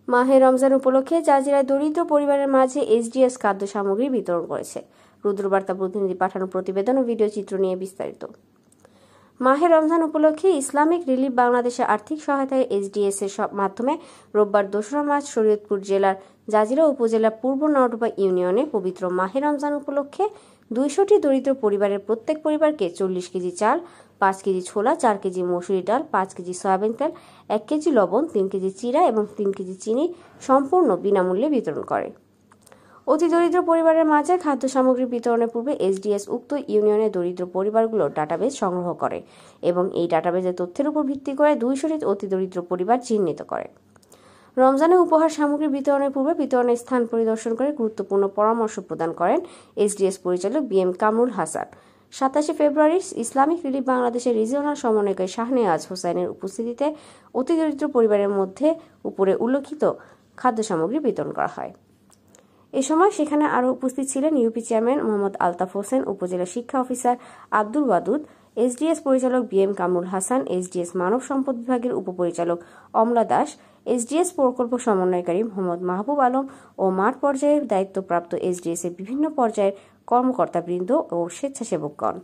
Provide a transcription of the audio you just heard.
মাহে রমজান উপলক্ষে জাজিরায় দরিদ্র পরিবারের মাঝে এসডিএস খাদ্য সামগ্রী বিতরণ করেছে। রুদ্রবার্তা প্রতিনিধি পাঠানো প্রতিবেদন ও ভিডিও চিত্র নিয়ে বিস্তারিত। মাহে রমজান উপলক্ষে ইসলামিক রিলিফ বাংলাদেশের আর্থিক সহায়তায় এসডিএস এর মাধ্যমে রোববার ২রা মার্চ শরীয়তপুর জেলার জাজিরা উপজেলার পূর্ব নওডুবা ইউনিয়নে পবিত্র মাহে রমজান উপলক্ষে ২০০টি দরিদ্র পরিবারের প্রত্যেক পরিবারকে ৪০ কেজি চাল, ৫ কেজি ছোলা, ৪ কেজি মসুরি ডাল, ৫ কেজি সয়াবিন তেল, ১ কেজি লবণ, ৩ কেজি চিরা এবং ৩ কেজি চিনি সম্পূর্ণ বিনামূল্যে বিতরণ করে। অতি দরিদ্র পরিবারের মাঝে খাদ্য সামগ্রী বিতরণের পূর্বে এসডিএস উক্ত ইউনিয়নের দরিদ্র পরিবারগুলোর ডাটাবেজ সংগ্রহ করে এবং এই ডাটাবেজের তথ্যের উপর ভিত্তি করে ২০০টি অতি দরিদ্র পরিবার চিহ্নিত করে। রমজানে উপহার সামগ্রী বিতরণের পূর্বে বিতরণের স্থান পরিদর্শন করে গুরুত্বপূর্ণ পরামর্শ প্রদান করেন এসডিএস পরিচালক বিএম কামরুল হাসান। ২৭ ফেব্রুয়ারি ইসলামিক রিলিফ বাংলাদেশের রিজিওনাল সমন্বয়কারী শাহনেওয়াজ হোসেনের উপস্থিতিতে অতি দরিদ্র পরিবারের মধ্যে উপরে উল্লেখিত খাদ্য সামগ্রী বিতরণ করা হয়। এ সময় সেখানে আরও উপস্থিত ছিলেন ইউপি চেয়ারম্যান মোহাম্মদ আলতাফ হোসেন, উপজেলা শিক্ষা অফিসার আব্দুল ওয়াদুদ, এসডিএস পরিচালক বিএম কামরুল হাসান, এসডিএস মানব সম্পদ বিভাগের উপপরিচালক অমলা দাস, এসডিএস প্রকল্প সমন্বয়কারী মোহাম্মদ মাহবুব আলম ও মাঠ পর্যায়ের দায়িত্বপ্রাপ্ত এসডিএস এর বিভিন্ন পর্যায়ের কর্মকর্তাবৃন্দ ও স্বেচ্ছাসেবকগণ।